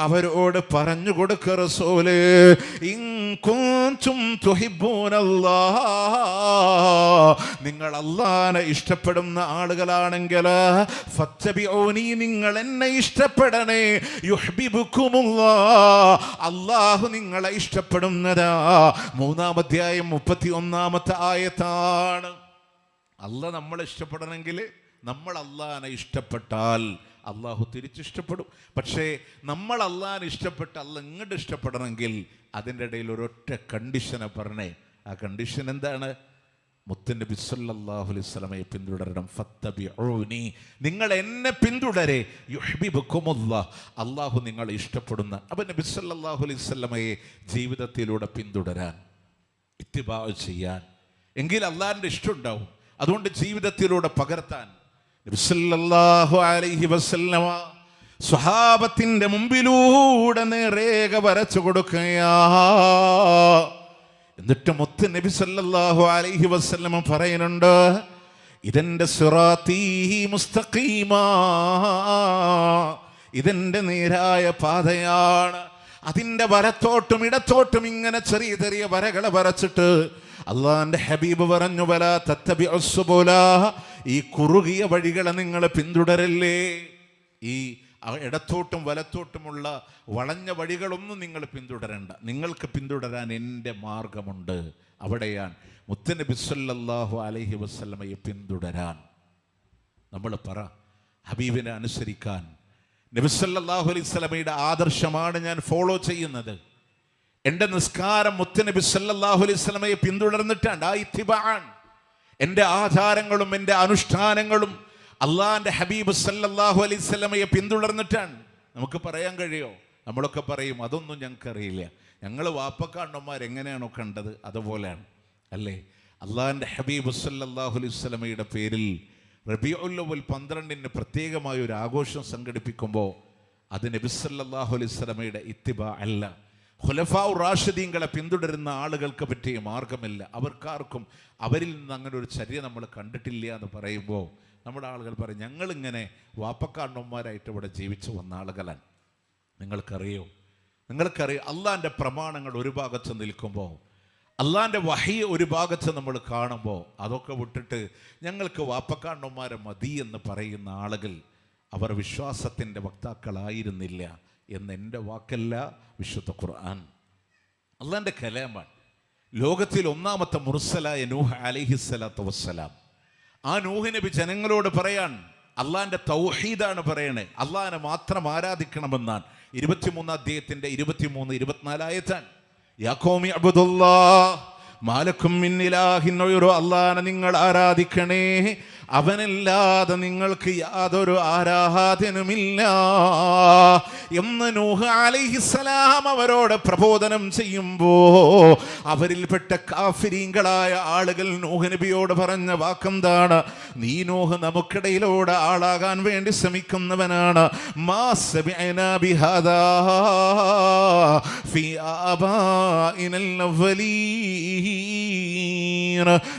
അവരോട് പറഞ്ഞു കൊടുക്ക റസൂലേ, ഇൻ കുൻതും തുഹിബ്ബൂനല്ലാഹ്, നിങ്ങൾ അല്ലാഹനെ ഇഷ്ടപ്പെടുന്ന ആളുകളാണെങ്കിൽ ഫത്തബിഊനി, നിങ്ങൾ എന്നെ ഇഷ്ടപ്പെടണേ, യുഹ്ബിബുക്കുമുല്ലാഹ്, അല്ലാഹു നിങ്ങളെ ഇഷ്ടപ്പെടുന്നതാ. 3-ാം അധ്യായം 31-ാമത്തെ ആയത്താണ്. അല്ലാഹ് നമ്മളെ ഇഷ്ടപ്പെടണമെങ്കിൽ നമ്മൾ അല്ലാഹനെ ഇഷ്ടപ്പെട്ടാൽ അള്ളാഹു തിരിച്ചിഷ്ടപ്പെടും. പക്ഷേ നമ്മൾ അള്ളാഹിനെ ഇഷ്ടപ്പെട്ട് അള്ളാഹ് ഇങ്ങോട്ട് ഇഷ്ടപ്പെടണമെങ്കിൽ അതിൻ്റെ ഇടയിൽ ഒരൊറ്റ കണ്ടീഷനെ പറഞ്ഞേ. ആ കണ്ടീഷൻ എന്താണ്? മുത്തുനബി സല്ലല്ലാഹു അലൈഹി വസല്ലമയെ പിന്തുടരണം. ഫത്തബിഊനി, നിങ്ങൾ എന്നെ പിന്തുടരെ, യുഹ്ബിബുക്കുമുല്ലാഹ്, അള്ളാഹു നിങ്ങളെ ഇഷ്ടപ്പെടുന്ന. അപ്പം നബി സല്ലല്ലാഹു അലൈഹി വസല്ലമയെ ജീവിതത്തിലൂടെ പിന്തുടരാൻ, ഇത്തിബാ ചെയ്യാൻ, എങ്കിൽ അള്ളാഹിൻ്റെ ഇഷ്ടം ഉണ്ടാവും. അതുകൊണ്ട് ജീവിതത്തിലൂടെ പകർത്താൻ നബി സല്ലല്ലാഹു അലൈഹി വസല്ലമ സ്വഹാബത്തിന്റെ മുമ്പിലൂടെ നേരേഖ വരച്ചു കൊടുക്കുകയാ. എന്നിട്ട് മുത്ത് നബി സല്ലല്ലാഹു അലൈഹി വസല്ലമ പറയുന്നുണ്ട്, ഇതെന്റെ സിറാത്തീ മുസ്തഖീമാ, ഇതെന്റെ നേരായ പാതയാണ്. അതിൻ്റെ വലത്തോട്ടും ഇടത്തോട്ടും ഇങ്ങനെ ചെറിയ ചെറിയ വരകളെ വരച്ചിട്ട് അള്ളാന്റെ ഹബീബ് പറഞ്ഞു, വലാ തത്തബിഉസ് സുബുല, ഈ കുറുകിയ വഴികളെ നിങ്ങൾ പിന്തുടരല്ലേ. ഈ ഇടത്തോട്ടും വലത്തോട്ടുമുള്ള വളഞ്ഞ വഴികളൊന്നും നിങ്ങൾ പിന്തുടരണ്ട. നിങ്ങൾക്ക് പിന്തുടരാൻ എൻ്റെ മാർഗമുണ്ട്. അവിടെയാണ് മുത്തുനബി സല്ലല്ലാഹു അലൈഹി വസല്ലമയെ പിന്തുടരാൻ. നമ്മൾ പറ, ഹബീബിനെ അനുസരിക്കാൻ, നബി സല്ലല്ലാഹു അലൈഹി വസല്ലമയുടെ ആദർശമാണ് ഞാൻ ഫോളോ ചെയ്യുന്നത്. എൻ്റെ നിസ്കാരം മുത്തുനബി സല്ലല്ലാഹു അലൈഹി വസല്ലമയെ പിന്തുടർന്നിട്ടാണ്. ആ ഇത്തിബാൻ. എൻ്റെ ആചാരങ്ങളും എൻ്റെ അനുഷ്ഠാനങ്ങളും അള്ളാഹിൻ്റെ ഹബീബ് സല്ലല്ലാഹു അലൈഹി വസല്ലമയെ പിന്തുടർന്നിട്ടാണ്. നമുക്ക് പറയാൻ കഴിയോ? നമ്മളൊക്കെ പറയും അതൊന്നും ഞങ്ങൾക്കറിയില്ല, ഞങ്ങൾ വാപ്പക്കാണ്ണന്മാർ എങ്ങനെയാണോ കണ്ടത് അതുപോലെയാണ്. അല്ലേ? അള്ളാഹിൻ്റെ ഹബീബ് സല്ലല്ലാഹു അലൈഹി വസല്ലമയുടെ പേരിൽ റബീഉൽ അവ്വൽ 12-ന് പ്രത്യേകമായ ഒരു ആഘോഷം സംഘടിപ്പിക്കുമ്പോൾ അത് നബി സല്ലല്ലാഹു അലൈഹി വസല്ലമയുടെ ഇത്തിബാ അല്ല. ഖുലഫാഉ റാഷിദീങ്ങളെ പിന്തുടരുന്ന ആളുകൾക്ക് പറ്റിയ മാർഗമില്ല. അവർക്കാർക്കും അവരിൽ നിന്ന് അങ്ങനെ ഒരു ചര്യ നമ്മൾ കണ്ടിട്ടില്ല എന്ന് പറയുമ്പോൾ നമ്മുടെ ആളുകൾ പറയും, ഞങ്ങളിങ്ങനെ വാപ്പക്കാണ്ണന്മാരായിട്ട് ഇവിടെ ജീവിച്ചു വന്ന ആളുകളാണ്. നിങ്ങൾക്കറിയോ അള്ളാഹിൻ്റെ പ്രമാണങ്ങൾ ഒരു ഭാഗത്ത് നിൽക്കുമ്പോൾ, അള്ളാഹിൻ്റെ വഹി ഒരു ഭാഗത്ത് നമ്മൾ കാണുമ്പോൾ, അതൊക്കെ വിട്ടിട്ട് ഞങ്ങൾക്ക് വാപ്പക്കാണ്ണന്മാരെ മതി എന്ന് പറയുന്ന ആളുകൾ അവർ വിശ്വാസത്തിൻ്റെ വക്താക്കളായിരുന്നില്ല എന്ന് എൻ്റെ വാക്കല്ല, വിശുദ്ധ ഖുർആൻ അള്ളാഹിൻ്റെ കലാമാണ്. ലോകത്തിൽ 1-ാമത്തെ മുർസലായ നൂഹ് അലൈഹിസ്സലാത്തു വസ്സലാം, ആ നൂഹ് നബി ജനങ്ങളോട് പറയാൻ, അള്ളാഹിൻ്റെ തൗഹീദാണ് പറയണേ, അള്ളാഹിനെ മാത്രം ആരാധിക്കണമെന്നാണ്. 23-ാം അധ്യായത്തിൻ്റെ 23-24 ആയത്താണ്. യാ ഖൗമി അബ്ദുല്ലാഹ് മാലക്കും മിൻ ഇലാഹിൻ ഗൈറു, അള്ളാഹിനെ നിങ്ങൾ ആരാധിക്കണേ, അവനല്ലാതെ നിങ്ങൾക്ക് യാതൊരു ആരാധനുമില്ല എന്ന് നൂഹ് അലൈഹിസ്സലാം അവരോട് പ്രബോധനം ചെയ്യുമ്പോൾ അവരിൽപ്പെട്ട കാഫിരീങ്ങളായ ആളുകൾ നൂഹ് നബിയോട് പറഞ്ഞ വാക്കെന്താണ്? നീ നൂഹ് നമുക്കിടയിലൂടെ ആളാകാൻ വേണ്ടി ശ്രമിക്കുന്നവനാണ്. മാ സമിഅനാ ബിഹാദാ ഫീ ആബാഇനൽ അവ്വലീൻ,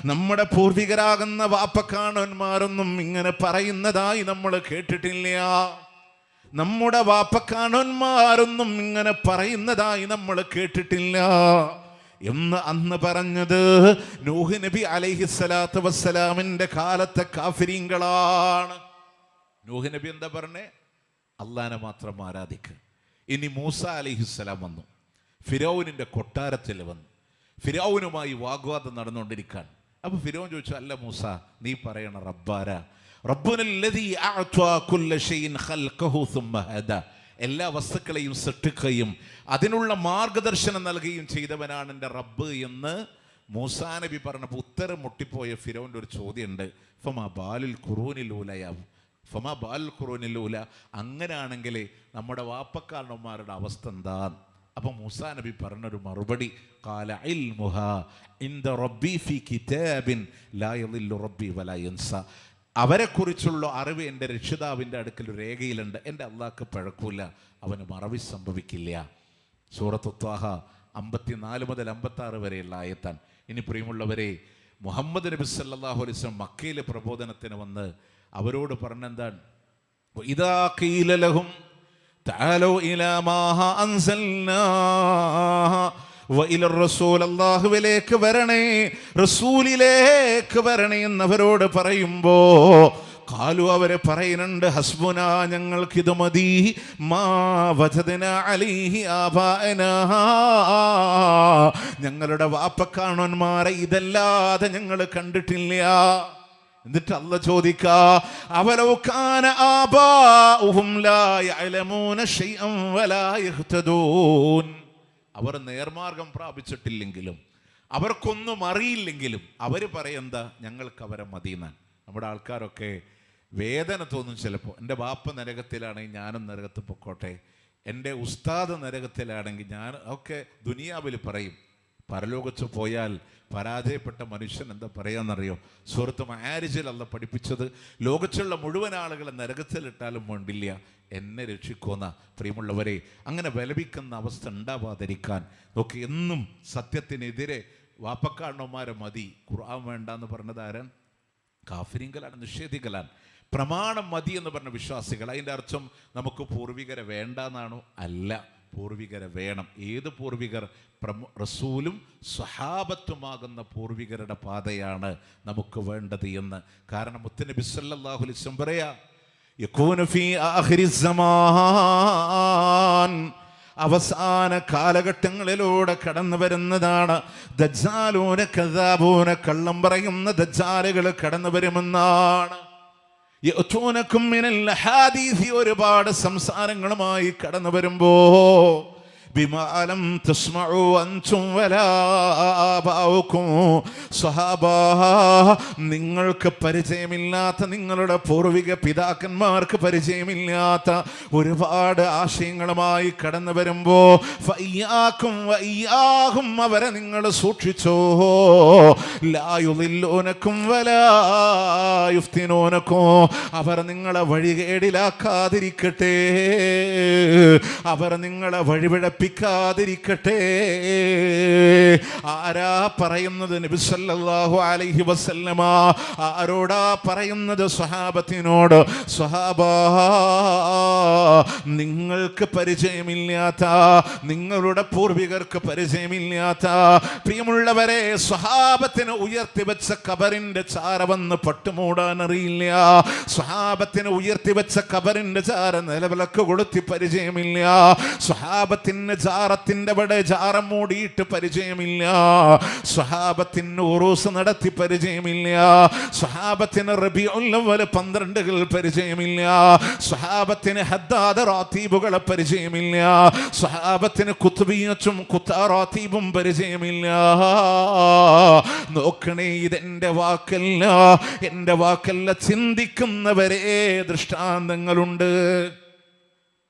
നമ്മുടെ പൂർവികരാകുന്ന വാപ്പക്കാണന്മാരൊന്നും ഇങ്ങനെ പറയുന്നതായി നമ്മൾ കേട്ടിട്ടില്ല. നമ്മുടെ വാപ്പക്കാണന്മാരൊന്നും ഇങ്ങനെ പറയുന്നതായി നമ്മൾ കേട്ടിട്ടില്ല എന്ന് അന്ന് പറഞ്ഞത് നൂഹ് നബി അലൈഹിസ്സലാത്തു വസ്സലാമിന്റെ കാലത്തെ കാഫിരീങ്ങളാണ്. നൂഹ് നബി എന്താ പറഞ്ഞേ? അള്ളാഹിനെ മാത്രം ആരാധിക്കുക. ഇനി മൂസ അലൈഹിസ്സലാം വന്നു, ഫിറൗനിന്റെ കൊട്ടാരത്തിൽ വന്നു, ഫിറൗനുമായി വാഗ്വാദം നടന്നുകൊണ്ടിരിക്കാൻ. അപ്പൊ ഫിറൗൻ ചോദിച്ചു, അല്ല മൂസ, നീ പറയണ റബ്ബാര? റബ്ബുനല്ലദീ അഅ്താ കുല്ല ഷൈഇൻ ഖൽഖഹു സുമ്മ ഹദാ, എല്ലാ വസ്തുക്കളെയും സൃഷ്ടിക്കുകയും അതിനുള്ള മാർഗദർശനം നൽകുകയും ചെയ്തവനാണ് എൻ്റെ റബ്ബ് എന്ന് മൂസാ നബി പറഞ്ഞപ്പോൾ ഉത്തരം മുട്ടിപ്പോയ ഫിറൗൻ്റെ ഒരു ചോദ്യമുണ്ട്, ഫമാ ബാലുൽ ഖുറൂനിൽ ഊലയാ, ഫമാ ബാലുൽ ഖുറൂനിൽ ഊല, അങ്ങനെയാണെങ്കിൽ നമ്മുടെ വാപ്പക്കാരന്മാരുടെ അവസ്ഥ എന്താ? അപ്പം മൂസാ നബി പറഞ്ഞൊരു മറുപടി, ഖാല ഇൽമുഹാ ഇൻദ റബ്ബി ഫീ കിതാബിൻ ലാ യളില്ലു റബ്ബി വലാ യൻസ, അവരെക്കുറിച്ചുള്ള അറിവ് എൻ്റെ രക്ഷിതാവിൻ്റെ അടുക്കൽ രേഖയിലുണ്ട്, എൻ്റെ അള്ളാഹ്ക്ക് പഴക്കൂല, അവന് മറവി സംഭവിക്കില്ല. സൂറത്ത് ത്വാഹ 54 മുതൽ 56 വരെയുള്ള ആയത്താണ്. ഇനി പ്രിയമുള്ളവരെ, മുഹമ്മദ് നബി സല്ലല്ലാഹു അലൈഹി വസല്ലം മക്കയിലെ പ്രബോധനത്തിന് വന്ന് അവരോട് പറഞ്ഞെന്താണ്? ഇദാ ഖീല ലഹും തആലൂ ഇലാ മാ അൻസൽനാ വഇല റസൂൽ, അല്ലാഹുവിലേക്ക് വരണേ, റസൂലിലേക്ക് വരണേ എന്നവരോട് പറയുമ്പോ ഖാലു, അവരെ പറയുന്നുണ്ട്, ഹസ്ബുനാ, ഞങ്ങൾക്കിത് മതി, മാ വജദ്നാ അലൈഹി ആബാഅനാ, ഞങ്ങളുടെ വാപ്പക്കാണന്മാരെ ഇതല്ലാതെ ഞങ്ങൾ കണ്ടിട്ടില്ല. എന്നിട്ട് അല്ലാഹ് ചോദിക്കാ, അവലൗ കാന ആബാഉഹും ലാ യഅലമൂന ശൈഅൻ വലാ യഹ്തദൂൻ, അവർ നേർമാർഗം പ്രാപിച്ചിട്ടില്ലെങ്കിലും അവർക്കൊന്നും അറിയില്ലെങ്കിലും അവർ പറയുന്നത് ഞങ്ങൾക്ക് അവരെ മതിയെന്നാണ്. നമ്മുടെ ആൾക്കാരൊക്കെ വേദന തോന്നും ചിലപ്പോൾ. എൻ്റെ ബാപ്പ നരകത്തിലാണെങ്കിൽ ഞാനും നരകത്തിൽ പൊക്കോട്ടെ, എൻ്റെ ഉസ്താദ് നരകത്തിലാണെങ്കിൽ ഞാൻ ഒക്കെ ദുനിയാവിൽ പറയും. പരലോകത്ത് പോയാൽ പരാജയപ്പെട്ട മനുഷ്യൻ എന്താ പറയാന്നറിയോ? സൂറത്ത് മആരിജിൽ അല്ലാഹ് പഠിപ്പിച്ചത്, ലോകത്തുള്ള മുഴുവൻ ആളുകളെ നരകത്തിലിട്ടാലും വേണ്ടില്ല, എന്നെ രക്ഷിക്കുന്ന. പ്രിയമുള്ളവരെ, അങ്ങനെ വിലപിക്കുന്ന അവസ്ഥ ഉണ്ടാവാതിരിക്കാൻ നോക്കി. എന്നും സത്യത്തിനെതിരെ വാപ്പക്കാരണവന്മാരെ മതി, ഖുർആൻ വേണ്ട എന്ന് പറഞ്ഞത് ആരാണ്? കാഫിരികളാണ്, നിഷേധികളാണ്. പ്രമാണം മതി എന്ന് പറഞ്ഞ വിശ്വാസികൾ. അതിൻ്റെ അർത്ഥം നമുക്ക് പൂർവികരെ വേണ്ട എന്നാണോ? അല്ല, പൂർവികരെ വേണം. ഏത് പൂർവികർ? റസൂലും സ്വഹാബത്തുമാകുന്ന പൂർവികരുടെ പാതയാണ് നമുക്ക് വേണ്ടത് എന്ന്. കാരണം മുത്തുനബി സല്ലല്ലാഹു അലൈഹി വസല്ലം പറയാ, യകൂന ഫീ ആഖിരിസ് സമാൻ, അവസാന കാലഘട്ടങ്ങളിലൂടെ കടന്നു വരുന്നതാണ് ദജ്ജാലൂന കദാബൂന, കള്ളം പറയുന്ന ദജ്ജാലുകൾ കടന്നു വരുമെന്നാണ്. യഅതൂനകും മിനൽ ഹദീസ്, ഒരുപാട് സംസാരങ്ങളുമായി കടന്നു വരുമ്പോ, ബിമാ ലം തസ്മഉ അൻതും വലാ ആബാഉകും, സ്വഹാബാ, നിങ്ങൾക്ക് പരിചയമില്ലാത്ത, നിങ്ങളുടെ പൂർവിക പിതാക്കന്മാർക്ക് പരിചയമില്ലാത്ത ഒരുപാട് ആശയങ്ങളുമായി കടന്നു വരുമ്പോ, ഫഇയ്യാകും വഇയ്യാഹും, അവരെ നിങ്ങൾ സൂക്ഷിച്ചോ, ലാ യുളില്ലൂനകും വലാ യുഫ്തിനൂനകും, അവർ നിങ്ങളെ വഴികേടിലാക്കാതിരിക്കട്ടെ, അവർ നിങ്ങളെ വഴിപിഴപ്പിക്കാതിരിക്കട്ടെ. ആരാ പറയുന്നത്? നബി സല്ലല്ലാഹു അലൈഹി വസല്ലമ. ആരോടാ പറയുന്നത്? സ്വഹാബത്തിനോട്. സ്വഹാബാ, നിങ്ങൾക്ക് പരിചയമില്ലാത്ത, നിങ്ങളുടെ പൂർവികർക്ക് പരിചയമില്ലാത്ത, പ്രിയമുള്ളവരെ, സ്വഹാബത്തിന് ഉയർത്തിവെച്ച കബറിന്റെ ചാരവന്ന് പട്ടുമൂടാൻ അറിയില്ല. സ്വഹാബത്തിന് ഉയർത്തിവെച്ച കബറിന്റെ ചാര നിലവിളക്ക് കൊളുത്തി പരിചയമില്ല. സ്വഹാബത്തിന് ജാറത്തിന്റെ അവിടെ ജാറം മൂടിയിട്ട് പരിചയമില്ല. സ്വഹാബത്തിന് ഉറൂസ് നടത്തി പരിചയമില്ല. സ്വഹാബത്തിന് റബീഉൽ അവ്വൽ 12 പരിചയമില്ല. സ്വഹാബത്തിന് ഹദ്ദാദ് റാത്തീബുകളെ പരിചയമില്ല. സ്വഹാബത്തിന് കുത്ബിയത്തും കുത്താറാത്തീബും പരിചയമില്ല. നോക്കണേ, ഇതെന്റെ വാക്കല്ല, എന്റെ വാക്കല്ല, ചിന്തിക്കുന്നവരെ ദൃഷ്ടാന്തങ്ങളുണ്ട്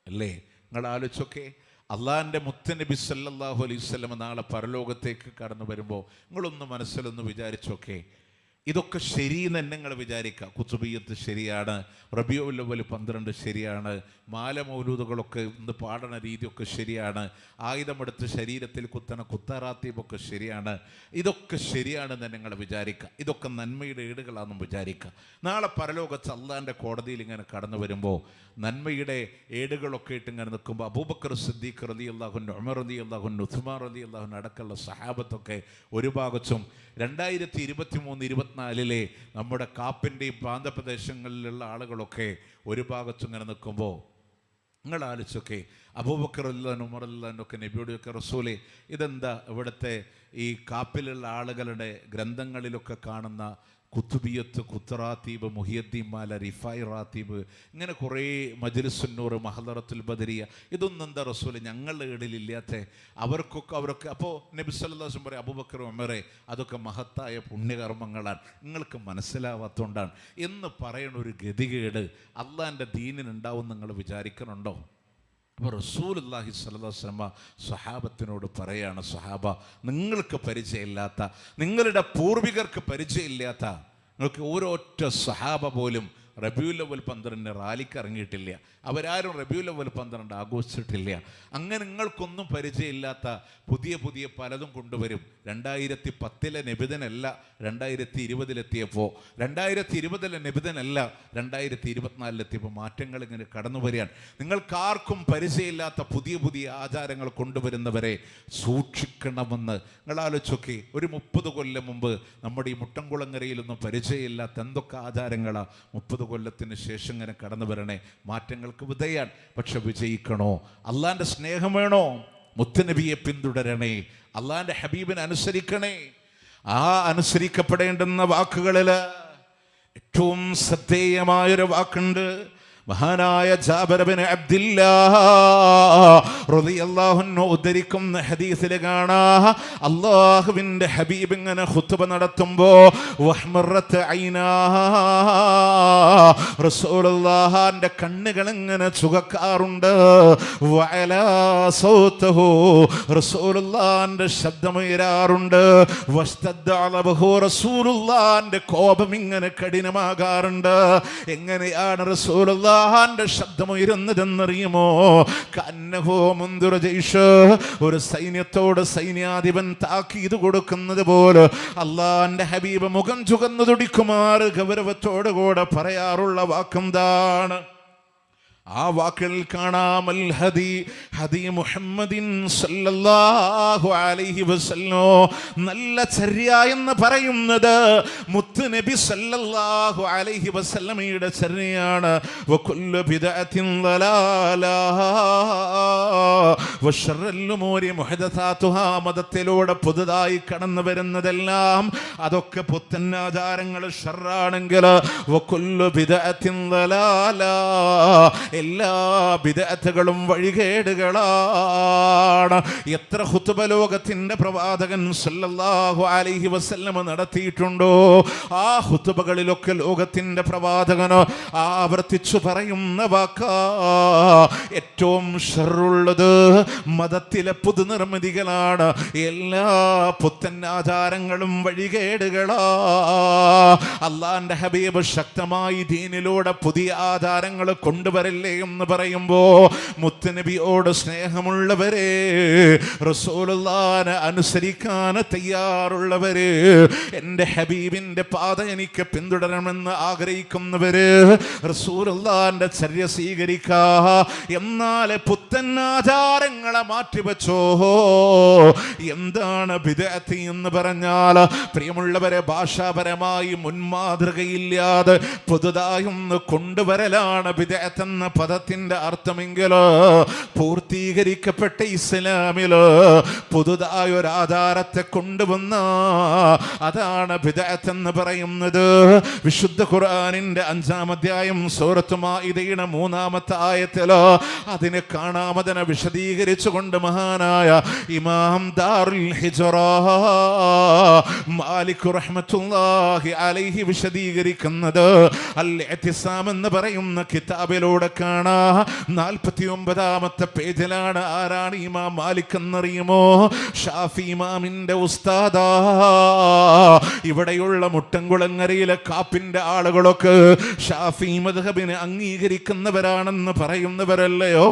അല്ലേ? നിങ്ങൾ ആലോചിച്ചൊക്കെ, അള്ളാഹിൻ്റെ മുത്തുനബി സല്ലല്ലാഹു അലൈഹി വസല്ലം നാളെ പരലോകത്തേക്ക് കടന്നു വരുമ്പോൾ നിങ്ങളൊന്ന് മനസ്സിലൊന്ന് വിചാരിച്ചൊക്കെ, ഇതൊക്കെ ശരിയെന്ന് തന്നെ നിങ്ങൾ വിചാരിക്കുക. കുത്തുബിയ്യത്ത് ശരിയാണ്, റബീഉൽ അവ്വൽ 12 ശരിയാണ്, മാല മൗലൂദുകളൊക്കെ ഇന്ന് പാടണ രീതിയൊക്കെ ശരിയാണ്, ആയുധമെടുത്ത് ശരീരത്തിൽ കുത്തണ കുത്താറാത്തീബൊക്കെ ശരിയാണ്. ഇതൊക്കെ ശരിയാണെന്ന് നിങ്ങൾ വിചാരിക്കുക. ഇതൊക്കെ നന്മയുടെ ഏടുകളാണെന്നും വിചാരിക്കുക. നാളെ പരലോകത്ത് അള്ളാഹിൻ്റെ കോടതിയിൽ ഇങ്ങനെ കടന്നു വരുമ്പോൾ നന്മയുടെ ഏടുകളൊക്കെ ഇട്ട് ഇങ്ങനെ നിൽക്കുമ്പോൾ അബൂബക്കർ സിദ്ദീഖ് റളിയല്ലാഹു അൻഹു, ഉമർ റളിയല്ലാഹു അൻഹു, ഉസ്മാൻ റളിയല്ലാഹു അൻഹു അടക്കമുള്ള സഹാബത്തൊക്കെ ഒരു ഭാഗത്തും 2023-24 നമ്മുടെ കാപ്പിൻ്റെയും പ്രാന്തപ്രദേശങ്ങളിലുള്ള ആളുകളൊക്കെ ഒരു ഭാഗത്തും ഇങ്ങനെ നിൽക്കുമ്പോൾ നിങ്ങൾ ആലോചിച്ചൊക്കെ, അബൂബക്കർ റളിയല്ലാഹു അൻഹു, ഉമർ റളിയല്ലാഹു അൻഹു ഒക്കെ നബിയോടൊക്കെ, റസൂലേ, ഇതെന്താ ഇവിടുത്തെ ഈ കാപ്പിലുള്ള ആളുകളുടെ ഗ്രന്ഥങ്ങളിലൊക്കെ കാണുന്ന കുത്തുബിയത്ത്, കുത്തറാത്തീബ്, മുഹിയുദ്ദീൻ മാല, റിഫായി റാത്തീബ്, ഇങ്ങനെ കുറേ മജ്ലിസുന്നൂർ, മഹദറത്തുൽ ബദരിയ, ഇതൊന്നും എന്താ റസൂല് ഞങ്ങളുടെ ഇടയിലില്ലാത്ത? അവരൊക്കെ അപ്പോൾ നബി സല്ലല്ലാഹു അലൈഹി വസല്ലം പറയും, അബൂബക്കർ, ഉമറേ, അതൊക്കെ മഹത്തായ പുണ്യകർമ്മങ്ങളാണ്, നിങ്ങൾക്ക് മനസ്സിലാവാത്തതുകൊണ്ടാണ് എന്ന് പറയണ ഒരു ഗതികേട് അള്ളാഹിൻ്റെ ദീനിനുണ്ടാവും നിങ്ങൾ വിചാരിക്കണുണ്ടോ? അപ്പോൾ റസൂലുള്ളാഹി സ്വല്ലല്ലാഹു അലൈഹി വസല്ലം സ്വഹാബത്തിനോട് പറയാണ്, സ്വഹാബ, നിങ്ങൾക്ക് പരിചയമില്ലാത്ത, നിങ്ങളുടെ പൂർവികർക്ക് പരിചയമില്ലാത്ത, നിങ്ങൾക്ക് ഓരോറ്റ സ്വഹാബ പോലും റബീഉൽ അവ്വൽ 12 റാലിക്ക് ഇറങ്ങിയിട്ടില്ല, അവരാരും റബീഉൽ അവ്വൽ 12 ആഘോഷിച്ചിട്ടില്ല. അങ്ങനെ നിങ്ങൾക്കൊന്നും പരിചയമില്ലാത്ത പുതിയ പുതിയ പലതും കൊണ്ടുവരും. 2010 നിബിധനല്ല 2020 2020 നിബിധനല്ല 2024 മാറ്റങ്ങൾ ഇങ്ങനെ കടന്നു വരികയാണ്. നിങ്ങൾക്കാർക്കും പരിചയമില്ലാത്ത പുതിയ പുതിയ ആചാരങ്ങൾ കൊണ്ടുവരുന്നവരെ സൂക്ഷിക്കണമെന്ന് നിങ്ങൾ ആലോചിച്ചൊക്കെ. ഒരു 30 കൊല്ലം മുമ്പ് നമ്മുടെ ഈ മുട്ടംകുളങ്ങരയിലൊന്നും പരിചയമില്ലാത്ത എന്തൊക്കെ ആചാരങ്ങളാണ് 30 കൊല്ലത്തിന് ശേഷം ഇങ്ങനെ കടന്നു വരണേ. മാറ്റങ്ങൾക്ക് വിധേയാണ്. പക്ഷെ വിജയിക്കണോ? അള്ളാന്റെ സ്നേഹം വേണോ? മുത്തുനബിയെ പിന്തുടരണേ, അള്ളാന്റെ ഹബീബിനെ അനുസരിക്കണേ. ആ അനുസരിക്കപ്പെടേണ്ടുന്ന വാക്കുകളിൽ ഏറ്റവും ശ്രദ്ധേയമായൊരു വാക്കുണ്ട്. മഹാനായ ജാബിർ ബിൻ അബ്ദില്ലാഹ് റളിയല്ലാഹു അൻഹു ഉദ്ധരിക്കുന്ന ഹദീസിൽ കാണാം, അല്ലാഹുവിന്റെ ഹബീബ് ഇങ്ങനെ ഖുത്ബ നടത്തുമ്പോൾ വഹ്മറത്ത് ഐനാഹ്, റസൂലുള്ളാഹിന്റെ കണ്ണുകൾ ഇങ്ങനെ ചുവക്കാറുണ്ട്. വഅലാ സൗതുഹു, റസൂലുള്ളാഹിന്റെ ശബ്ദമുയരാറുണ്ട്. വസ്തദ്ദ അലബഹു, റസൂലുള്ളാഹിന്റെ കോപം ഇങ്ങനെ കഠിനമാകാറുണ്ട്. എങ്ങനെയാണ് റസൂലുള്ളാഹി ശബ്ദമുയരുന്നതെന്നറിയുമോ? ഒരു സൈന്യത്തോട് സൈന്യാധിപൻ താക്കീത് കൊടുക്കുന്നത് പോലെ അള്ളാന്റെ ഹബീബ് മുഖം ചുകന്നു തുടിക്കുമാർ ഗൗരവത്തോടുകൂടെ പറയാറുള്ള വാക്കെന്താണ്? ആ വാക്കിൽ കാണാം, അൽ ഹദി ഹദി മുഹമ്മദിൻ സല്ലല്ലാഹു അലൈഹി വസല്ലം. നല്ല ചര്യ എന്ന് പറയുന്നത് മുത്ത് നബി സല്ലല്ലാഹു അലൈഹി വസല്ലമയുടെ ചര്യയാണ്. വകുല്ലു ബിദ്അത്തിൻ ദലാല വശറൽ ഉമൂരി മുഹദസാതുഹാ, മതത്തിലൂടെ പുതുതായി കടന്നു വരുന്നതെല്ലാം അതൊക്കെ പുത്തൻ ആചാരങ്ങൾ ഷർറാണെങ്കിൽ വകുല്ലു ബിദ്അത്തിൻ ദലാല, എല്ലാ ബിദ്അത്തുകളും വഴികേടുകളാണ്. എത്ര ഖുത്ബ ലോകത്തിന്റെ പ്രവാചകൻ സല്ലല്ലാഹു അലൈഹി വസല്ലം നടത്തിയിട്ടുണ്ടോ, ആ ഖുത്ബകളിലൊക്കെ ലോകത്തിന്റെ പ്രവാചകൻ ആവർത്തിച്ചു പറയുന്ന വാക്കാ ഏറ്റവും ഷർറുള്ളത് മതത്തിലെ പുതുനിർമ്മിതികളാണ്. എല്ലാ പുത്തൻ ആചാരങ്ങളും വഴികേടുകളാ. അള്ളാന്റെ ഹബീബ് ശക്തമായി ദീനിലൂടെ പുതിയ ആചാരങ്ങൾ കൊണ്ടുവരില്ലേ എന്ന് പറയുമ്പോ മുത്തുനബിയോട് സ്നേഹമുള്ളവരെ, റസൂലുള്ളാഹിനെ അനുസരിക്കാൻ തയ്യാറുള്ളവര്, എൻ്റെ ഹബീബിന്റെ പാത എനിക്ക് പിന്തുടരണമെന്ന് ആഗ്രഹിക്കുന്നവര് റസൂലുള്ളാഹിന്റെ ചര്യ സ്വീകരിക്കാ. എന്നാൽ പുത്തൻ ആചാരങ്ങളെ മാറ്റിവെച്ചോ. എന്താണ് ബിദ്അത്ത് എന്ന് പറഞ്ഞാൽ? പ്രിയമുള്ളവരെ, ഭാഷാപരമായി മുൻമാതൃകയില്ലാതെ പുതുതായി ഒന്ന് കൊണ്ടുവരലാണ് ബിദ്അത്ത് എന്ന പദത്തിന്റെ അർത്ഥമെങ്കിലോ പൂർത്തീകരിക്കപ്പെട്ട ഇസ്ലാമില് പുതുതായ ഒരു ആധാരത്തെ കൊണ്ടുവന്ന അതാണ് ബിദ്അത്ത് എന്ന് പറയുന്നത്. വിശുദ്ധ ഖുർആനിന്റെ 5-ാം അധ്യായം സൂറത്ത് മാഇദയുടെ 3-ാമത്തെ ആയത്തില് അതിനെ കാണാമതിനെ വിശദീകരിച്ചുകൊണ്ട് മഹാനായ ഇമാം ദാറുൽ ഹിജ്റ മാലിക് റഹ്മത്തുള്ളാഹി അലൈഹി വിശദീകരിക്കുന്നത് അൽ ഇഅ്തിസാം എന്ന് പറയുന്ന കിതാബിലൂടെ കാണാ. 49-ാമത്തെ പേജിലാണ്. ആരാണ് ഇമാം മാലിക് എന്നറിയുമോ? ഷാഫി ഇമാമിന്റെ ഉസ്താദാ. ഇവിടെയുള്ള മുട്ടംകുളങ്ങരയിലെ കാപ്പിന്റെ ആളുകളൊക്കെ ഷാഫി മദ്ഹബിനെ അംഗീകരിക്കുന്നവരാണെന്ന് പറയുന്നവരല്ലയോ?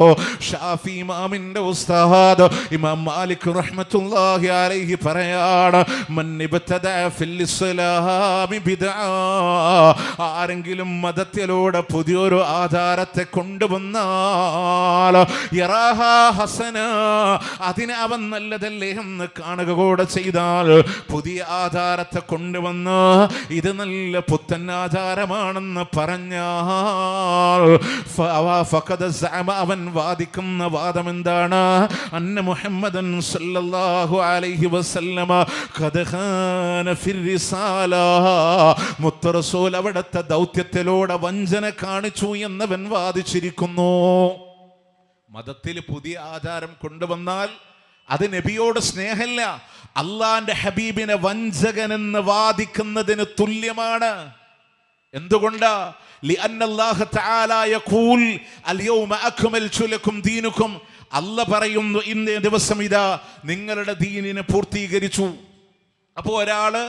ഷാഫി ഇമാമിന്റെ ഉസ്താദ് ഇമാം മാലിക് റഹ്മത്തുള്ളാഹി അലൈഹി പറയാണ്, മൻ ഇബ്തദഅ ഫിൽ ഇസ്ലാമി ബിദ്അ, ആരെങ്കിലും മതത്തിലൂടെ പുതിയൊരു ആചാരത്തെ കൊണ്ടുവന്നാൽ യറാഹാ ഹസന, അതിനെ അവൻ നല്ലതല്ലേ എന്ന് കാണുക കൂടെ ചെയ്താൽ, പുതിയ ആചാരത്തെ കൊണ്ടുവന്ന് ഇത് നല്ല പുത്തൻ ആചാരമാണെന്ന് പറഞ്ഞാൽ ഫഖദ് സഅമ, അവൻ വാദിക്കുന്ന വാദം എന്താണ്? അന്ന മുഹമ്മദൻ സല്ലല്ലാഹു അലൈഹി വസല്ലമ ഖദ് ഖാന ഫിർ റിസാല, മുത്ത് റസൂൽ അവിടുത്തെ ദൗത്യത്തിലൂടെ വഞ്ചന കാണിച്ചു എന്നവൻ വാദിച്ചിരിക്കുന്നു. മതത്തിൽ പുതിയ ആചാരം കൊണ്ടുവന്നാൽ അത് നബിയോട് സ്നേഹമില്ല, അള്ളാന്റെ ഹബീബിനെ വഞ്ചകനെന്ന് വാദിക്കുന്നതിന് തുല്യമാണ്. എന്തുകൊണ്ടാ? അല്ല പറയുന്നു, ഇന്നേ ദിവസം ഇതാ നിങ്ങളുടെ ദീനിനെ പൂർത്തീകരിച്ചു. അപ്പോൾ ഒരാള്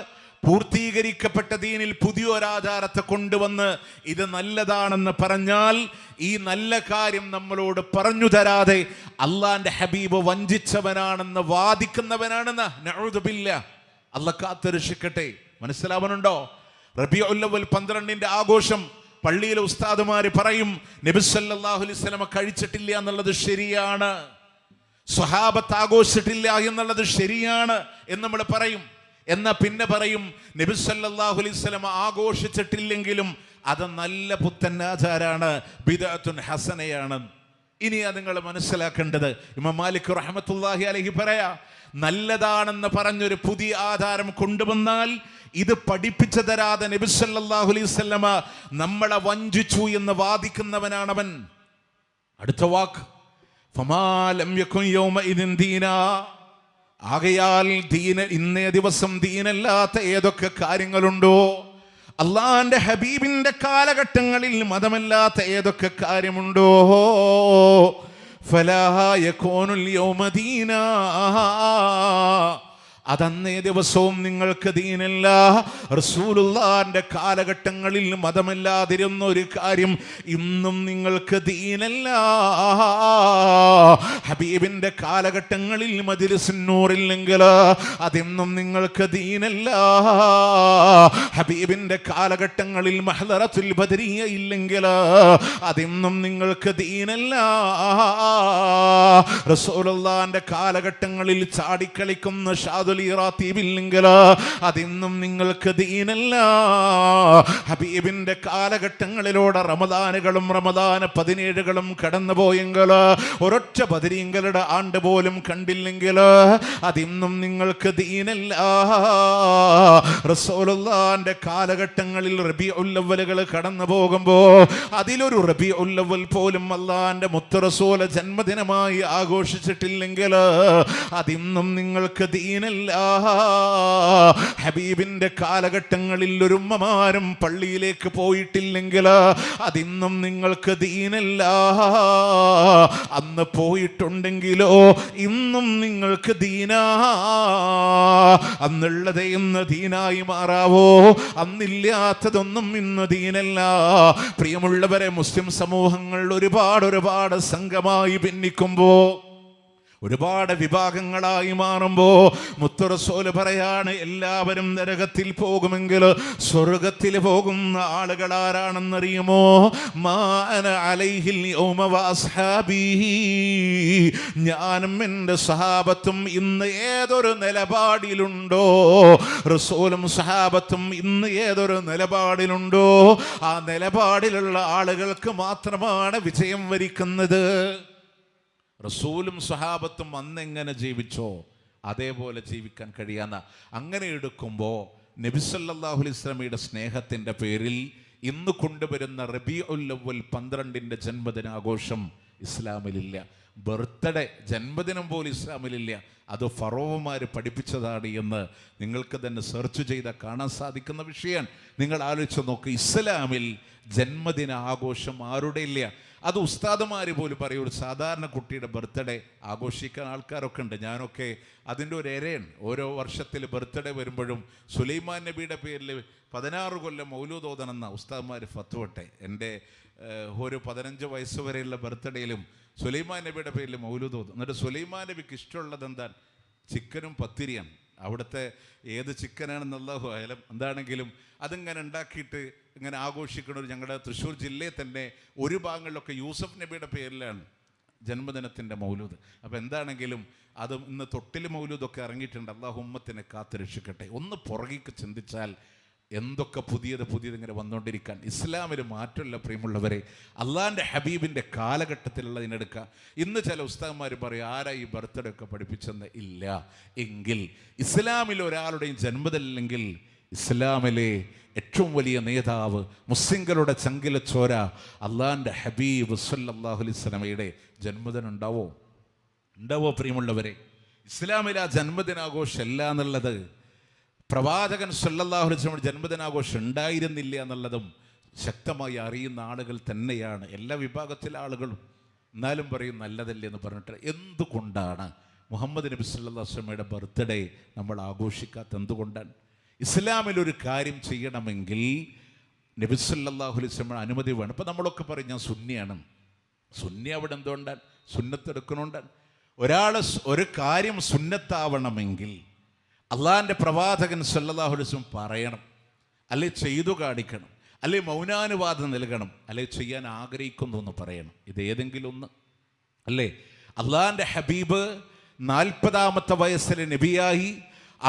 പൂർത്തീകരിക്കപ്പെട്ട ദീനിൽ പുതിയൊരാചാരത്തെ കൊണ്ടുവന്ന് ഇത് നല്ലതാണെന്ന് പറഞ്ഞാൽ ഈ നല്ല കാര്യം നമ്മളോട് പറഞ്ഞു തരാതെ അള്ളാന്റെ ഹബീബ് വഞ്ചിച്ചവനാണെന്ന് വാദിക്കുന്നവനാണെന്ന് നഊദു ബില്ലാഹ്. അല്ലാഹ് കാത്തുരക്ഷിക്കട്ടെ. മനസ്സിലാവുന്നുണ്ടോ? റബീഉൽ അവ്വൽ 12ന്റെ ആഘോഷം പള്ളിയിലെ ഉസ്താദുമാര് പറയും നബി സല്ലല്ലാഹു അലൈഹി വസല്ലം കഴിച്ചിട്ടില്ല എന്നുള്ളത് ശരിയാണ്, സ്വഹാബത്ത് ആഘോഷിച്ചിട്ടില്ല എന്നുള്ളത് ശരിയാണ് എന്ന് നമ്മൾ പറയും. എന്നാ പിന്നെ പറയും നബി സല്ലല്ലാഹു അലൈഹി വസല്ലം ആഘോഷിച്ചിട്ടില്ലെങ്കിലും അത് നല്ല പുത്തൻ ആചാരാണ്, ബിദ്അത്തുൻ ഹസനയാണ്. ഇനി അത് നിങ്ങൾ മനസ്സിലാക്കേണ്ടത്, ഇമാം മാലിക് റഹ്മത്തുള്ളാഹി അലൈഹി പറയാ, നല്ലതാണെന്ന് പറഞ്ഞൊരു പുതിയ ആചാരം കൊണ്ടുവന്നാൽ ഇത് പഠിപ്പിച്ചു തരാതെ നബി സല്ലല്ലാഹു അലൈഹി വസല്ലം നമ്മളെ വഞ്ചിച്ചു എന്ന് വാദിക്കുന്നവനാണവൻ. അടുത്ത വാക്ക് ഫമാ ലം യകുൻ യൗമഇദിൻ ദീനാ. ആകയാൽ ദീന ഇന്നേ ദിവസം ദീനല്ലാത്ത ഏതൊക്കെ കാര്യങ്ങളുണ്ടോ, അള്ളാന്റെ ഹബീബിന്റെ കാലഘട്ടങ്ങളിൽ മതമല്ലാത്ത ഏതൊക്കെ കാര്യമുണ്ടോ, ഫലാ യകൂനുൽ യൗമ ദീനാ, അതന്നേ ദിവസവും നിങ്ങൾക്ക് ദീനല്ല. റസൂലുള്ളാഹിന്റെ കാലഘട്ടങ്ങളിൽ മതമല്ലാതിരുന്ന ഒരു കാര്യം ഇന്നും നിങ്ങൾക്ക് ദീനല്ല. ഹബീബിന്റെ കാലഘട്ടങ്ങളിൽ മജ്ലിസുൻ നൂറില്ലെങ്കിൽ അതെന്നും നിങ്ങൾക്ക് ദീനല്ല. ഹബീബിന്റെ കാലഘട്ടങ്ങളിൽ മഹ്ദറത്തുൽ ബദരിയ ഇല്ലെങ്കിൽ അതെന്നും നിങ്ങൾക്ക് ദീനല്ല. റസൂലുള്ളാഹിന്റെ കാലഘട്ടങ്ങളിൽ ചാടിക്കളിക്കുന്ന ഷാദുൽ ഇറാത്തീബില്ലെങ്കിൽ അതെന്നും നിങ്ങൾക്ക് ദീനല്ല. ഹബീബിന്റെ കാലഘട്ടങ്ങളിലൂടെ റമദാനുകളും റമദാൻ 17കളും കടന്നുപോയെങ്കിൽ ഒരൊറ്റ ബദരീങ്ങളുടെ ആണ്ട് പോലും കണ്ടില്ലെങ്കിൽ അതെന്നും നിങ്ങൾക്ക് ദീനല്ല. റസൂലുള്ളാഹിന്റെ കാലഘട്ടങ്ങളിൽ റബീഉൽ അവ്വലുകൾ കടന്നു പോകുമ്പോ അതിലൊരു റബീഉൽ അവ്വൽ പോലും അല്ലാഹുവിന്റെ മുത്ത് റസൂൽ ജന്മദിനമായി ആഘോഷിച്ചിട്ടില്ലെങ്കിൽ അതെന്നും നിങ്ങൾക്ക് ദീനല്ല. ഹബീബിന്റെ കാലഘട്ടങ്ങളിൽ ഒരു ഉമ്മമാരും പള്ളിയിലേക്ക് പോയിട്ടില്ലെങ്കിൽ അതിന്നും നിങ്ങൾക്ക് ദീനല്ല. അന്ന് പോയിട്ടുണ്ടെങ്കിലോ ഇന്നും നിങ്ങൾക്ക് ദീനാ. അന്നുള്ളത് ഇന്ന് ദീനായി മാറാവോ? അന്നില്ലാത്തതൊന്നും ഇന്ന് ദീനല്ല. പ്രിയമുള്ളവരെ, മുസ്ലിം സമൂഹങ്ങൾ ഒരുപാട് സംഘമായി ഭിന്നിക്കുമ്പോ, ഒരുപാട് വിഭാഗങ്ങളായി മാറുമ്പോ മുത്ത് റസൂൽ പറയാണ്, എല്ലാവരും നരകത്തിൽ പോകുമെങ്കിൽ സ്വർഗത്തിൽ പോകുന്ന ആളുകൾ ആരാണെന്നറിയുമോ? മാ അന അലൈഹിൽ യൗമ വഅസ്ഹാബി, ഞാനും എൻ്റെ സഹാബത്തും ഇന്ന് ഏതൊരു നിലപാടിലുണ്ടോ, റസൂലും സഹാബത്തും ഇന്ന് ഏതൊരു നിലപാടിലുണ്ടോ ആ നിലപാടിലുള്ള ആളുകൾക്ക് മാത്രമാണ് വിജയം വരിക്കുന്നത്. റസൂലും സഹാബത്തും അന്നെങ്ങനെ ജീവിച്ചോ അതേപോലെ ജീവിക്കാൻ കഴിയാന്ന. അങ്ങനെ എടുക്കുമ്പോൾ നബി സല്ലല്ലാഹു അലൈഹി വസല്ലമയുടെ സ്നേഹത്തിൻ്റെ പേരിൽ ഇന്ന് കൊണ്ടുവരുന്ന റബീഉൽ അവ്വൽ 12ന്റെ ജന്മദിനാഘോഷം ഇസ്ലാമിലില്ല. ബർത്ത്ഡേ, ജന്മദിനം പോലും ഇസ്ലാമിലില്ല. അത് ഫറോവമാർ പഠിപ്പിച്ചതാണ് എന്ന് നിങ്ങൾക്ക് തന്നെ സെർച്ച് ചെയ്താൽ കാണാൻ സാധിക്കുന്ന വിഷയമാണ്. നിങ്ങൾ ആലോചിച്ച് നോക്ക്, ഇസ്ലാമിൽ ജന്മദിന ആഘോഷം ആരുടെ ഇല്ല. അത് ഉസ്താദുമാർ പോലും പറയും, ഒരു സാധാരണ കുട്ടിയുടെ ബർത്ത്ഡേ ആഘോഷിക്കാൻ ആൾക്കാരൊക്കെ ഉണ്ട്. ഞാനൊക്കെ അതിൻ്റെ ഒരു എരയാണ്. ഓരോ വർഷത്തിൽ ബർത്ത്ഡേ വരുമ്പോഴും സുലൈമാൻ നബിയുടെ പേരിൽ 16 കൊല്ലം മൗലൂദ് ഓതണമെന്ന ഉസ്താദുമാർ ഫത്വട്ടെ. എൻ്റെ ഒരു 15 വയസ്സ് വരെയുള്ള ബർത്ത്ഡേയിലും സുലൈമാൻ നബിയുടെ പേരിൽ മൗലൂദ് ഓതും. എന്നിട്ട് സുലൈമാൻ നബിക്ക് ഇഷ്ടമുള്ളത് എന്താണ്? ചിക്കനും പത്തിരിയാണ്. അവിടുത്തെ ഏത് ചിക്കനാണെന്നുള്ളത് ആയാലും എന്താണെങ്കിലും അതിങ്ങനെ ഉണ്ടാക്കിയിട്ട് ഇങ്ങനെ ആഘോഷിക്കണ. ഞങ്ങളുടെ തൃശ്ശൂർ ജില്ലയിൽ തന്നെ ഒരു ഭാഗങ്ങളിലൊക്കെ യൂസഫ് നബിയുടെ പേരിലാണ് ജന്മദിനത്തിൻ്റെ മൗലൂദ്. അപ്പോൾ എന്താണെങ്കിലും അത് ഇന്ന് തൊട്ടിൽ മൗലൂദൊക്കെ ഇറങ്ങിയിട്ടുണ്ട്. അല്ലാഹു ഉമ്മത്തിനെ കാത്തുരക്ഷിക്കട്ടെ. ഒന്ന് പുറകിക്ക് ചിന്തിച്ചാൽ എന്തൊക്കെ പുതിയത് ഇങ്ങനെ വന്നുകൊണ്ടിരിക്കാൻ. ഇസ്ലാമിൽ മാറ്റമില്ല പ്രിയമുള്ളവരെ. അള്ളാഹിൻ്റെ ഹബീബിൻ്റെ കാലഘട്ടത്തിലുള്ളതിനെടുക്കുക. ഇന്ന് ചില ഉസ്താദന്മാർ പറയും, ആരാ ഈ ബർത്ത്ഡേ ഒക്കെ പഠിപ്പിച്ചെന്ന്. ഇല്ല എങ്കിൽ ഇസ്ലാമിൽ ഒരാളുടെയും ജന്മദിനമില്ലെങ്കിൽ ഇസ്ലാമിലെ ഏറ്റവും വലിയ നേതാവ്, മുസ്ലിങ്ങളുടെ ചങ്കില ചോര അള്ളാഹിൻ്റെ ഹബീബ് സല്ലല്ലാഹു അലൈഹി വസല്ലമയുടെ ജന്മദിനം ഉണ്ടാവോ പ്രിയമുള്ളവരെ? ഇസ്ലാമിൽ ആ ജന്മദിനാഘോഷം അല്ല എന്നുള്ളത്, പ്രവാചകൻ സല്ലല്ലാഹു അലൈഹി വസല്ലമയുടെ ജന്മദിനാഘോഷം ഉണ്ടായിരുന്നില്ല എന്നുള്ളതും ശക്തമായി അറിയുന്ന ആളുകൾ തന്നെയാണ് എല്ലാ വിഭാഗത്തിലെ ആളുകളും. എന്നാലും പറയും നല്ലതല്ലേ എന്ന് പറഞ്ഞിട്ട്. എന്തുകൊണ്ടാണ് മുഹമ്മദ് നബി സല്ലല്ലാഹു അലൈഹി വസല്ലമയുടെ ബർത്ത്ഡേ നമ്മൾ ആഘോഷിക്കാത്ത? എന്തുകൊണ്ടാണ്? ഇസ്ലാമിൽ ഒരു കാര്യം ചെയ്യണമെങ്കിൽ നബി സല്ലല്ലാഹു അലൈഹി വസല്ലം അനുമതി വേണം. ഇപ്പം നമ്മളൊക്കെ പറയും ഞാൻ സുന്നിയാണ്. സുന്നി അവിടെ എന്തുകൊണ്ടാണ്? സുന്നത്തെടുക്കണോണ്ടാണ്. ഒരാൾ ഒരു കാര്യം സുന്നത്താവണമെങ്കിൽ അള്ളാഹിൻ്റെ പ്രവാചകൻ സല്ലല്ലാഹു അലൈഹി വസല്ലം പറയണം, അല്ലെ ചെയ്തു കാണിക്കണം, അല്ലെ മൗനാനുവാദം നൽകണം, അല്ലെ ചെയ്യാൻ ആഗ്രഹിക്കുന്നു എന്ന് പറയണം. ഇതേതെങ്കിലും ഒന്ന് അല്ലേ? അള്ളാഹിൻ്റെ ഹബീബ് 40-ാമത്തെ വയസ്സിൽ നബിയായി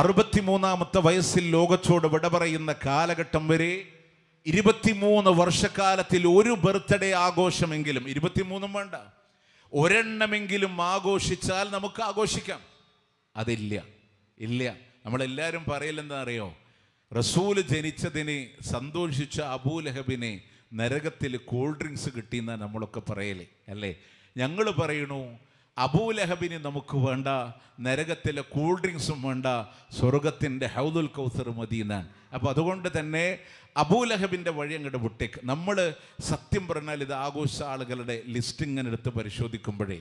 63-ാമത്തെ വയസ്സിൽ ലോകത്തോട് വിട പറയുന്ന കാലഘട്ടം വരെ 23 വർഷക്കാലത്തിൽ ഒരു ബർത്ത്ഡേ ആഘോഷമെങ്കിലും, 23 വേണ്ട, ഒരെണ്ണമെങ്കിലും ആഘോഷിച്ചാൽ നമുക്ക് ആഘോഷിക്കാം. അതില്ല, ഇല്ല. നമ്മളെല്ലാവരും പറയലെന്താ അറിയോ? റസൂല് ജനിച്ചതിന് സന്തോഷിച്ച അബൂലഹബിനെ നരകത്തിൽ കൂൾ ഡ്രിങ്ക്സ് കിട്ടിയെന്നാണ് നമ്മളൊക്കെ പറയലേ, അല്ലേ? ഞങ്ങൾ പറയണു അബൂലഹബിന് നമുക്ക് വേണ്ട, നരകത്തിലെ കൂൾ ഡ്രിങ്ക്സും വേണ്ട, സ്വർഗത്തിൻ്റെ ഹൗദുൽ കൗസർ മതി എന്നാണ്. അപ്പോൾ അതുകൊണ്ട് തന്നെ അബൂലഹബിൻ്റെ വഴി അങ്ങോട്ട് വിട്ടേക്ക്. നമ്മൾ സത്യം പറഞ്ഞാൽ ഇത് ആഘോഷ ആളുകളുടെ ലിസ്റ്റ് ഇങ്ങനെ എടുത്ത് പരിശോധിക്കുമ്പോഴേ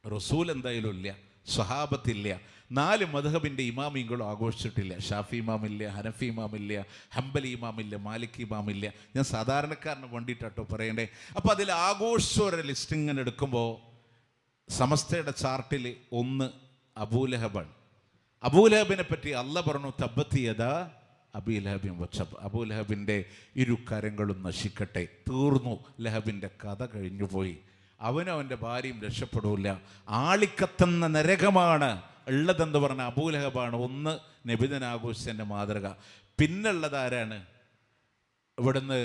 റസൂൽ എന്തായാലും ഇല്ല, സ്വഹാബത്തില്ല, 4 മദ്ഹബിൻ്റെ ഇമാമിങ്ങളും ആഘോഷിച്ചിട്ടില്ല. ഷാഫി ഇമാമില്ല, ഹനഫി ഇമാമില്ല, ഹംബലി ഇമാമില്ല, മാലിക് ഇമാമില്ല. ഞാൻ സാധാരണക്കാരന് വേണ്ടിയിട്ടോ പറയണ്ടേ. അപ്പോൾ അതിൽ ആഘോഷയുടെ ലിസ്റ്റ് ഇങ്ങനെ എടുക്കുമ്പോൾ സമസ്തയുടെ ചാർട്ടിൽ 1 അബൂലഹബാണ്. അബൂലഹബിനെ പറ്റി അല്ല പറഞ്ഞു തബ്ബത്തിയതാ അബീ ലഹബിൻ വച്ചബ്, അബൂലഹബിൻ്റെ 2 കരങ്ങളും നശിക്കട്ടെ. തീർന്നു, ലഹബിൻ്റെ കഥ കഴിഞ്ഞുപോയി. അവനും അവൻ്റെ ഭാര്യയും രക്ഷപ്പെടൂല. ആളിക്കത്തുന്ന നരകമാണ് ഉള്ളതെന്ന് പറഞ്ഞ അബൂലഹബാണ് 1 നബിദിനാഘോഷത്തിൻ്റെ മാതൃക. പിന്നുള്ളത് ആരാണ്? ഇവിടുന്ന്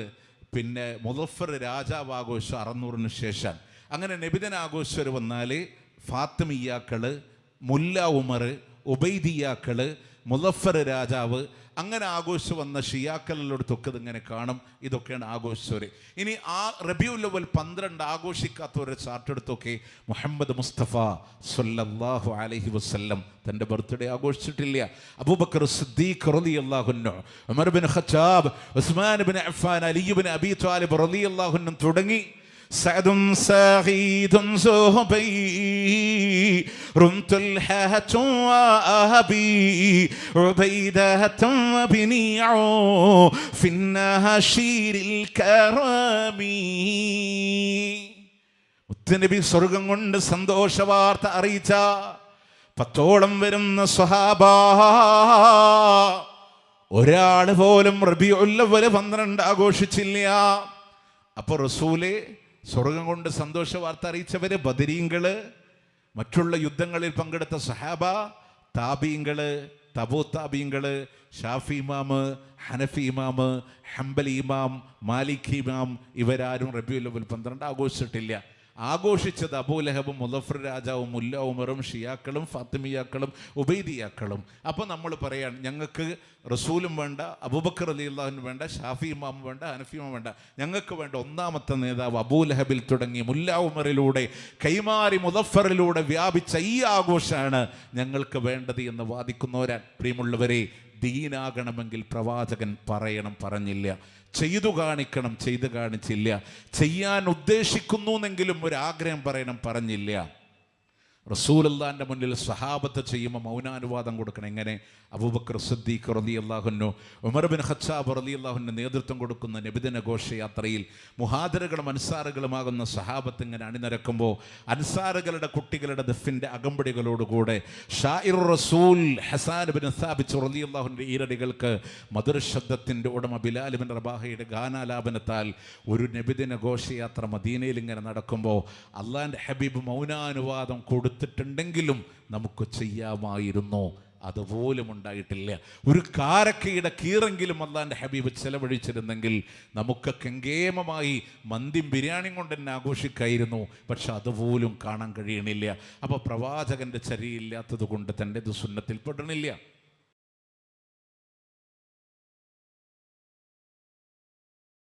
പിന്നെ മുദഫർ രാജാവ് ആഘോഷം 600-ന് ശേഷം. അങ്ങനെ നബിദിനാഘോഷർ വന്നാൽ ഫാത്തിമിയാക്കള്, മുല്ല ഉമർ, ഉബൈദിയാക്കള്, മുദഫർ രാജാവ്, അങ്ങനെ ആഘോഷം വന്ന ഷിയാക്കളിലോടത്തൊക്കെ ഇതിങ്ങനെ കാണും. ഇതൊക്കെയാണ് ആഘോഷിച്ചവർ. ഇനി ആ റബീഉൽ അവ്വൽ 12 ആഘോഷിക്കാത്തവരെ ചാർട്ടെടുത്തൊക്കെ മുഹമ്മദ് മുസ്തഫ സല്ലല്ലാഹു അലൈഹി വസല്ലം തൻ്റെ ബർത്ത്ഡേ ആഘോഷിച്ചിട്ടില്ല. അബൂബക്കർ സിദ്ദീഖ് റളിയല്ലാഹു അൻഹു, Umar bin Khattab, Usman bin Affan, Ali bin Abi Talib റളിയല്ലാഹു അൻഹു തുടങ്ങി സഅദുൻ സഈദുൻ സുഹബൈറുൻ തുൽഹത്തുൻ വഅബി ഉബൈദത്തുൻ വബിനിഉ ഫിന്നഹശീരിൽ കറമി. മുത്തനബി സ്വർഗം കൊണ്ട് സന്തോഷ വാർത്ത അറിയിച്ച 10ഓളം വരുന്ന സ്വഹാബ, ഒരാൾ പോലും റബീഉൽ അവ്വൽ 12 ആഘോഷിച്ചില്ല. അപ്പോൾ റസൂല് സ്വർഗം കൊണ്ട് സന്തോഷ വാർത്ത അറിയിച്ചവര് ബദരീങ്ങള്, മറ്റുള്ള യുദ്ധങ്ങളിൽ പങ്കെടുത്ത സഹാബ, താബീങ്ങള്, തബൂ താബീങ്ങള്, ഷാഫി ഇമാം, ഹനഫി ഇമാം, ഹംബലി ഇമാം, മാലിക് ഇമാം, ഇവരാരും റബീഉൽ അവ്വൽ 12 ആഘോഷിച്ചിട്ടില്ല. ആഘോഷിച്ചത് അബൂലഹബും, മുദഫർ രാജാവും, മുല്ല ഉമറും, ഷിയാക്കളും, ഫാത്തിമിയാക്കളും, ഉബൈദിയാക്കളും. അപ്പോൾ നമ്മൾ പറയാണ് ഞങ്ങൾക്ക് റസൂലും വേണ്ട, അബൂബക്കർ റളിയല്ലാഹു വേണ്ട, ഷാഫി ഇമാം വേണ്ട, ഹനഫി ഇമാം വേണ്ട, ഞങ്ങൾക്ക് വേണ്ട 1ാമത്തെ നേതാവ് അബൂലഹബിൽ തുടങ്ങി മുല്ല ഉമറിലൂടെ കൈമാറി മുദഫറിലൂടെ വ്യാപിച്ച ഈ ആഘോഷമാണ് ഞങ്ങൾക്ക് വേണ്ടത് എന്ന് വാദിക്കുന്നവരാണ്. പ്രിയമുള്ളവരെ, ദീനാകണമെങ്കിൽ പ്രവാചകൻ പറയണം, പറഞ്ഞില്ല. ചെയ്തു കാണിക്കണം, ചെയ്തു കാണിച്ചില്ല. ചെയ്യാൻ ഉദ്ദേശിക്കുന്നു എന്നെങ്കിലും ഒരാഗ്രഹം പറയണം, പറഞ്ഞില്ല. റസൂലുള്ളാഹിന്റെ മുന്നിൽ സ്വഹാബത്ത് ചെയ്യുമ്പോൾ മൗനാനുവാദം കൊടുക്കണം. എങ്ങനെ? അബൂബക്കർ സിദ്ദീഖ് റളിയല്ലാഹു അൻഹു, ഉമർ ബിൻ ഖത്താബ് റളിയല്ലാഹു അൻഹു നേതൃത്വം കൊടുക്കുന്ന നബിദിന ഘോഷയാത്രയിൽ മുഹാദിറുകളും അൻസാറുകളുമാകുന്ന സ്വഹാബത്ത് ഇങ്ങനെ അണിനിരക്കുമ്പോൾ അൻസാറുകളുടെ കുട്ടികളുടെ ദഫിൻ്റെ അകമ്പടികളോടുകൂടെ ഷാഇർ റസൂൽ ഹസാൻ ബിൻ സാബിത്ത് റളിയല്ലാഹു അൻഹു ഈരടികൾക്ക് മധുരശബ്ദത്തിൻ്റെ ഉടമ ബിലാൽ ബിൻ റബാഹയുടെ ഗാനാലാപനത്താൽ ഒരു നബിദിന ഘോഷയാത്ര മദീനയിൽ ഇങ്ങനെ നടക്കുമ്പോൾ അള്ളാഹിൻ്റെ ഹബീബ് മൗനാനുവാദം കൊടുത്തിട്ടുണ്ടെങ്കിലും നമുക്ക് ചെയ്യാമായിരുന്നു. അതുപോലും ഉണ്ടായിട്ടില്ല. ഒരു കാരക്കയുടെ കീറെങ്കിലും അള്ളാഹിൻ്റെ ഹബീബ് ചെലവഴിച്ചിരുന്നെങ്കിൽ നമുക്ക് കെങ്കേമമായി മന്തിയും ബിരിയാണിയും കൊണ്ട് തന്നെ ആഘോഷിക്കായിരുന്നു. പക്ഷെ അതുപോലും കാണാൻ കഴിയണില്ല. അപ്പോൾ പ്രവാചകൻ്റെ ചര്യയില്ലാത്തത് കൊണ്ട് തന്നെ ഇത് സുന്നത്തിൽ പെടണില്ല.